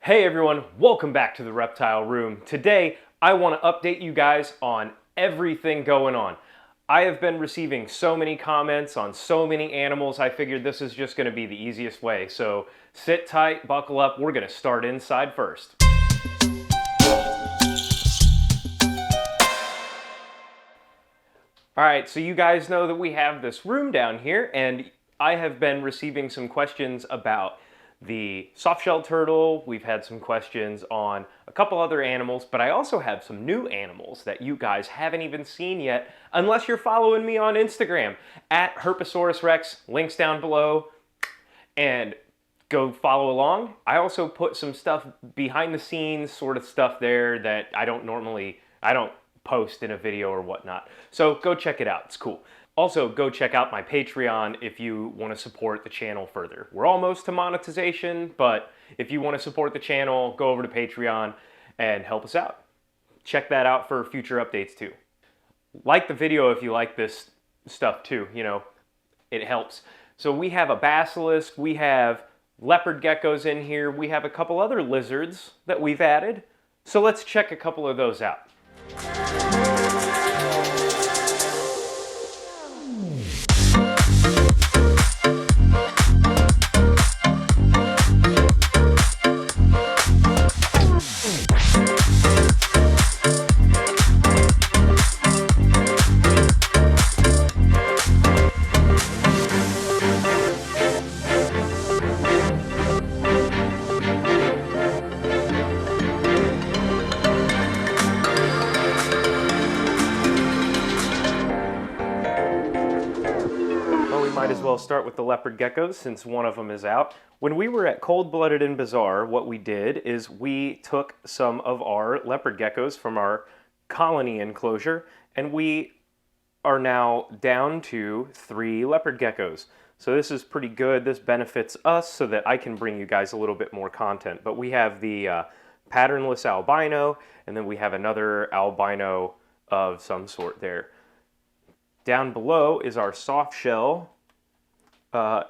Hey everyone, welcome back to the Reptile Room. Today, I want to update you guys on everything going on. I have been receiving so many comments on so many animals, I figured this is just going to be the easiest way. So sit tight, buckle up, we're going to start inside first. Alright, so you guys know that we have this room down here, and I have been receiving some questions about the soft-shelled turtle. We've had some questions on a couple other animals, but I also have some new animals that you guys haven't even seen yet, unless you're following me on Instagram, at Herpesaurus Rex, links down below, and go follow along. I also put some stuff behind the scenes, sort of stuff there that I don't post in a video or whatnot. So go check it out, it's cool. Also, go check out my Patreon if you want to support the channel further. We're almost to monetization, but if you want to support the channel, go over to Patreon and help us out. Check that out for future updates too. Like the video if you like this stuff too, you know, it helps. So we have a basilisk, we have leopard geckos in here, we have a couple other lizards that we've added. So let's check a couple of those out. Might as well start with the leopard geckos since one of them is out. When we were at Cold Blooded and Bizarre, what we did is we took some of our leopard geckos from our colony enclosure, and we are now down to 3 leopard geckos. So this is pretty good. This benefits us so that I can bring you guys a little bit more content. But we have the patternless albino, and then we have another albino of some sort there. Down below is our soft shell tub.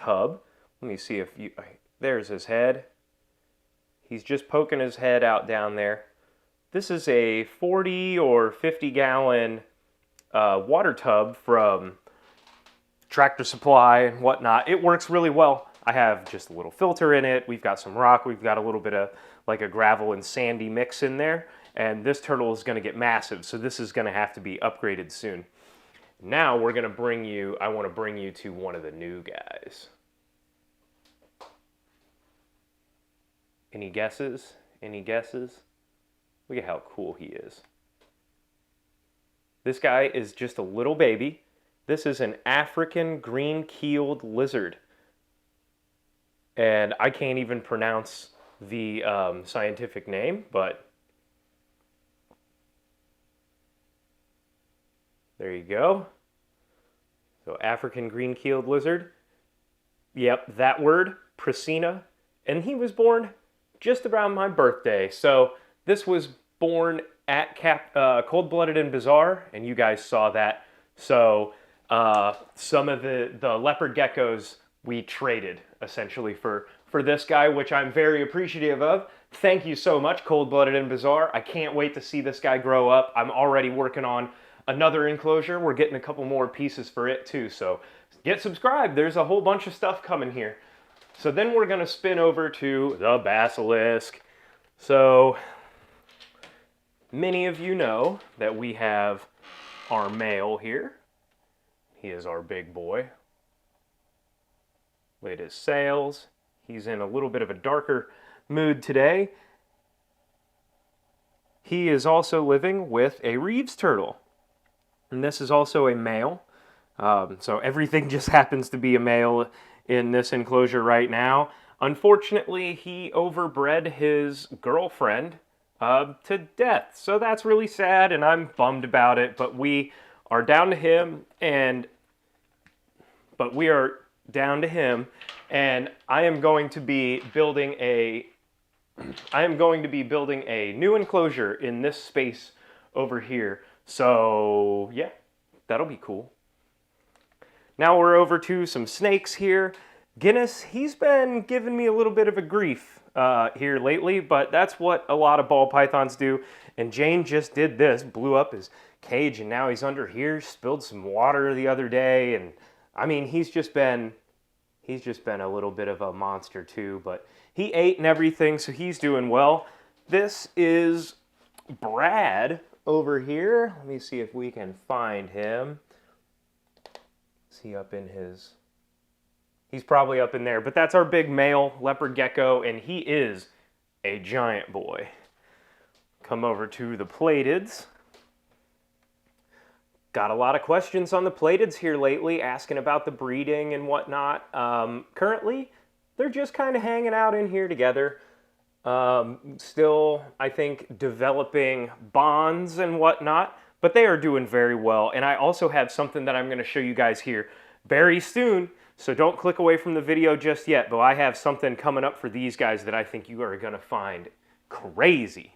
Let me see if you, there's his head. He's just poking his head out down there. This is a 40 or 50 gallon water tub from Tractor Supply and whatnot. It works really well. I have just a little filter in it. We've got some rock. We've got a little bit of like a gravel and sandy mix in there. And this turtle is going to get massive, so this is going to have to be upgraded soon. Now we're going to bring you, I want to bring you to one of the new guys. Any guesses? Any guesses? Look at how cool he is. This guy is just a little baby. This is an African green-keeled lizard. And I can't even pronounce the scientific name, but there you go. So African green-keeled lizard. Yep, that word, Priscina. And he was born just around my birthday. So this was born at Cold Blooded and Bizarre, and you guys saw that. So some of the leopard geckos we traded essentially for this guy, which I'm very appreciative of. Thank you so much, Cold Blooded and Bizarre. I can't wait to see this guy grow up. I'm already working on another enclosure. We're getting a couple more pieces for it too, so get subscribed. There's a whole bunch of stuff coming here. So then we're going to spin over to the basilisk. So many of you know that we have our male here. He is our big boy. Look at his sails. He's in a little bit of a darker mood today. He is also living with a Reeves turtle. And this is also a male. So everything just happens to be a male in this enclosure right now. Unfortunately, he overbred his girlfriend to death. So that's really sad, and I'm bummed about it. But we are down to him, and I am going to be building a new enclosure in this space over here. So yeah, that'll be cool. Now we're over to some snakes here. Guinness, he's been giving me a little bit of a grief here lately, but that's what a lot of ball pythons do. And Jane just did this, blew up his cage, and now he's under here, spilled some water the other day, and I mean, he's just been a little bit of a monster too, but he ate and everything, so he's doing well. This is Brad over here. Let me see if we can find him. Is he up in his... He's probably up in there, but that's our big male leopard gecko, and he is a giant boy. Come over to the plateds. Got a lot of questions on the plateds here lately, asking about the breeding and whatnot. Currently, they're just kind of hanging out in here together. Still, I think, developing bonds and whatnot, but they are doing very well. And I also have something that I'm going to show you guys here very soon. So don't click away from the video just yet, but I have something coming up for these guys that I think you are going to find crazy.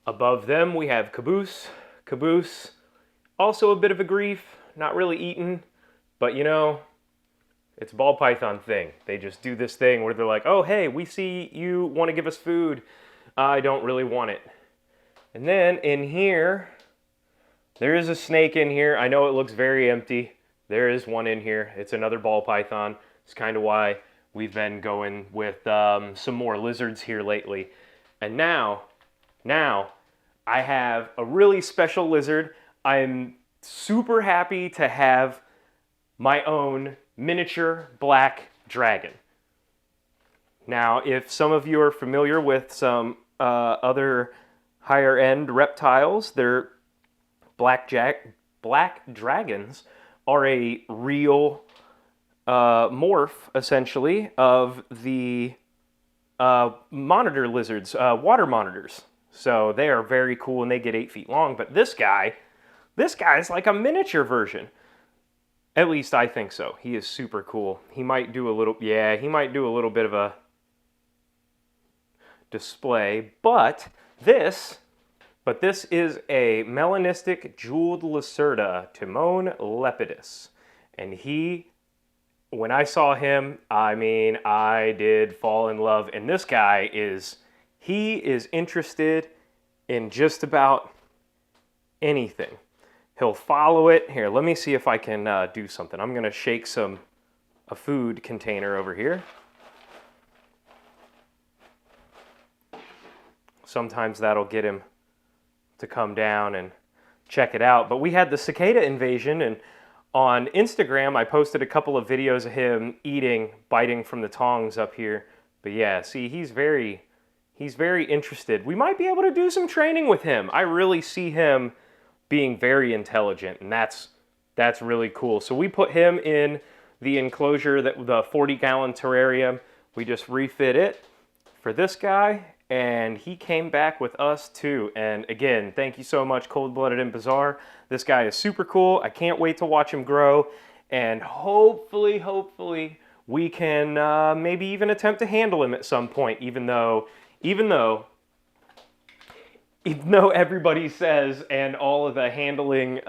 Above them, we have Caboose. Caboose, also a bit of a grief, not really eaten, but you know, it's a ball python thing. They just do this thing where they're like, oh, hey, we see you want to give us food. I don't really want it. And then in here, there is a snake in here. I know it looks very empty. There is one in here. It's another ball python. It's kind of why we've been going with some more lizards here lately. And now I have a really special lizard. I'm super happy to have my own miniature black dragon. Now, if some of you are familiar with some other higher end reptiles, they're black dragons are a real morph, essentially, of the monitor lizards, water monitors. So they are very cool and they get 8 feet long. But this guy's like a miniature version. At least I think so. He is super cool. He might do a little bit of a display. But this is a melanistic jeweled Lacerda, Timon lepidus. And when I saw him, I mean, I did fall in love. And this guy he is interested in just about anything. He'll follow it. Here, let me see if I can do something. I'm gonna shake a food container over here. Sometimes that'll get him to come down and check it out. But we had the cicada invasion, and on Instagram I posted a couple of videos of him biting from the tongs up here. But yeah, see, he's very interested. We might be able to do some training with him. I really see him being very intelligent, and that's really cool. So we put him in the enclosure, the 40-gallon terrarium. We just refit it for this guy, and he came back with us too. And again, thank you so much, Cold Blooded and Bizarre. This guy is super cool. I can't wait to watch him grow, and hopefully we can maybe even attempt to handle him at some point, even though everybody says, and all of the handling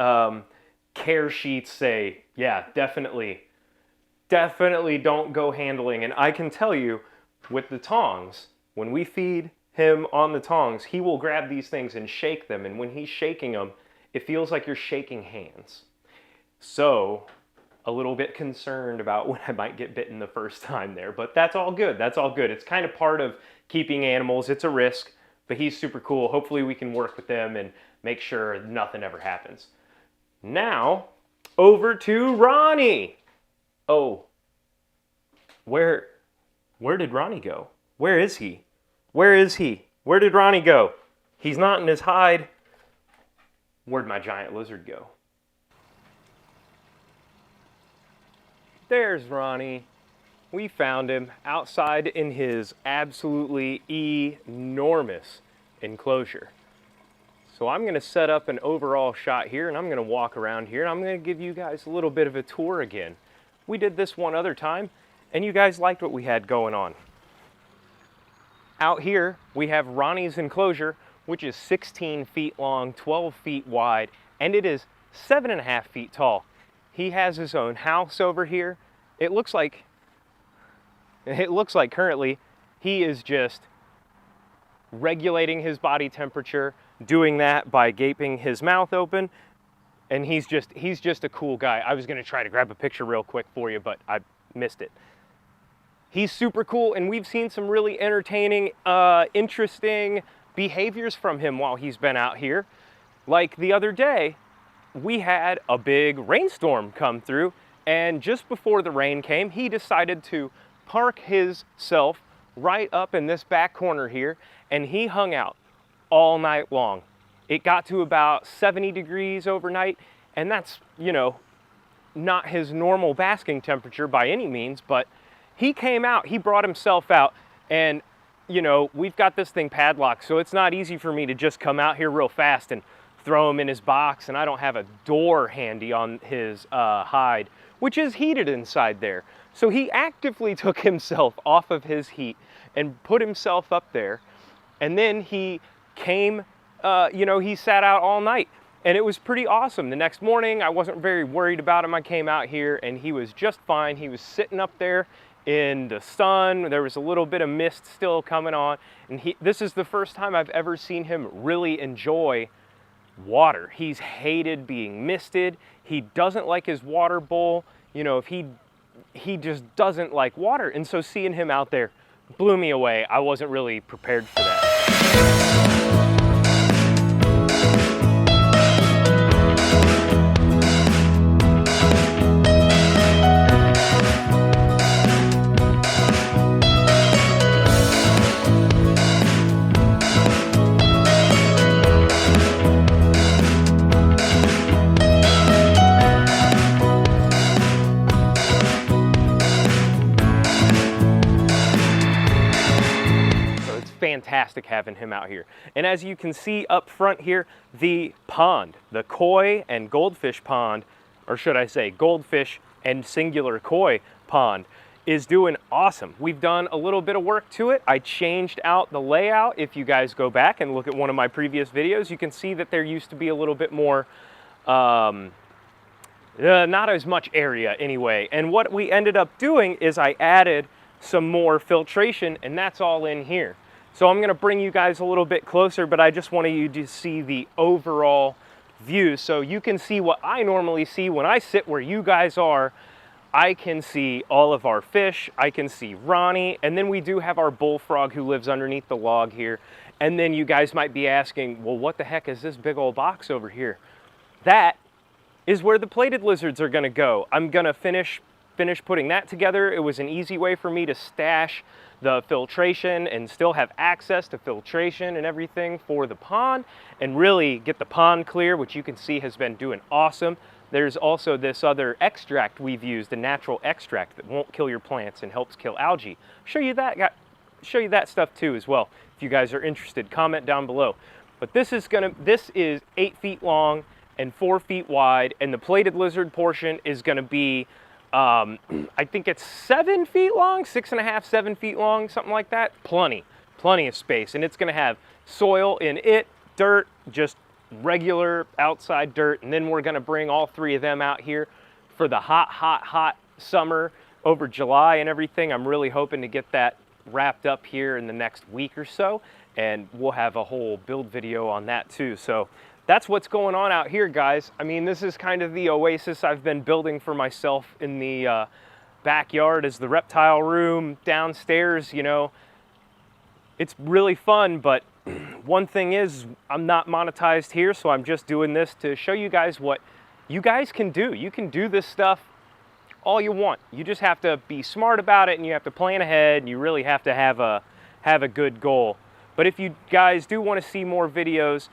care sheets say, yeah, definitely don't go handling. And I can tell you, with the tongs, when we feed him on the tongs, he will grab these things and shake them. And when he's shaking them, it feels like you're shaking hands. So, a little bit concerned about when I might get bitten the first time there. But that's all good. That's all good. It's kind of part of keeping animals. It's a risk. But he's super cool. Hopefully we can work with them and make sure nothing ever happens. Now, over to Roni. Oh, where did Roni go? Where is he? Where is he? Where did Roni go? He's not in his hide. Where'd my giant lizard go? There's Roni. We found him outside in his absolutely enormous enclosure. So I'm going to set up an overall shot here, and I'm going to walk around here, and I'm going to give you guys a little bit of a tour again. We did this one other time, and you guys liked what we had going on. Out here, we have Roni's enclosure, which is 16 feet long, 12 feet wide, and it is 7.5 feet tall. He has his own house over here. It looks like it looks like currently he is just regulating his body temperature, doing that by gaping his mouth open, and he's just a cool guy. I was gonna try to grab a picture real quick for you, but I missed it. He's super cool, and we've seen some really entertaining, interesting behaviors from him while he's been out here. Like the other day, we had a big rainstorm come through, and just before the rain came, he decided to park himself right up in this back corner here, and he hung out all night long. It got to about 70 degrees overnight, and that's, you know, not his normal basking temperature by any means, but he came out, he brought himself out, and, you know, we've got this thing padlocked, so it's not easy for me to just come out here real fast and throw him in his box, and I don't have a door handy on his hide, which is heated inside there. So he actively took himself off of his heat and put himself up there, and then he came, you know, he sat out all night, and it was pretty awesome. The next morning, I wasn't very worried about him. I came out here, and he was just fine. He was sitting up there in the sun. There was a little bit of mist still coming on, and this is the first time I've ever seen him really enjoy water. He's hated being misted. He doesn't like his water bowl. You know, if he just doesn't like water, and so seeing him out there blew me away. I wasn't really prepared for that. Fantastic having him out here. And as you can see up front here, the pond, the koi and goldfish pond, or should I say goldfish and singular koi pond, is doing awesome. We've done a little bit of work to it. I changed out the layout. If you guys go back and look at one of my previous videos, you can see that there used to be a little bit more, not as much area anyway. And what we ended up doing is I added some more filtration, and that's all in here. So I'm going to bring you guys a little bit closer, but I just wanted you to see the overall view so you can see what I normally see when I sit where you guys are. I can see all of our fish, I can see Roni, and then we do have our bullfrog who lives underneath the log here. And then you guys might be asking, well, what the heck is this big old box over here? That is where the plated lizards are going to go. I'm going to finish putting that together. It was an easy way for me to stash the filtration and still have access to filtration and everything for the pond and really get the pond clear, which you can see has been doing awesome. There's also this other extract we've used, a natural extract that won't kill your plants and helps kill algae. Show you that stuff too as well. If you guys are interested, comment down below. But this is 8 feet long and 4 feet wide, and the plated lizard portion is gonna be I think it's 7 feet long, 6.5, 7 feet long, something like that. Plenty of space. And it's going to have soil in it, dirt, just regular outside dirt. And then we're going to bring all 3 of them out here for the hot summer over July and everything. I'm really hoping to get that wrapped up here in the next week or so. And we'll have a whole build video on that too. So that's what's going on out here, guys. I mean, this is kind of the oasis I've been building for myself in the backyard as the reptile room downstairs, you know. It's really fun, but one thing is I'm not monetized here, so I'm just doing this to show you guys what you guys can do. You can do this stuff all you want. You just have to be smart about it, and you have to plan ahead, and you really have to have a good goal. But if you guys do want to see more videos,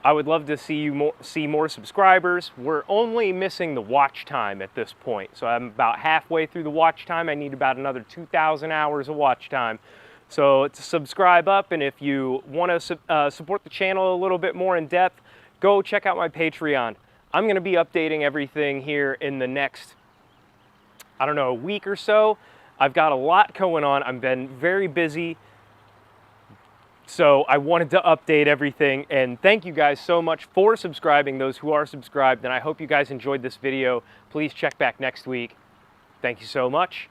I would love to see more subscribers. We're only missing the watch time at this point. So I'm about halfway through the watch time. I need about another 2,000 hours of watch time. So to subscribe up, and if you want to support the channel a little bit more in depth, go check out my Patreon. I'm going to be updating everything here in the next, I don't know, a week or so. I've got a lot going on. I've been very busy. So I wanted to update everything, and thank you guys so much for subscribing, those who are subscribed, and I hope you guys enjoyed this video. Please check back next week. Thank you so much.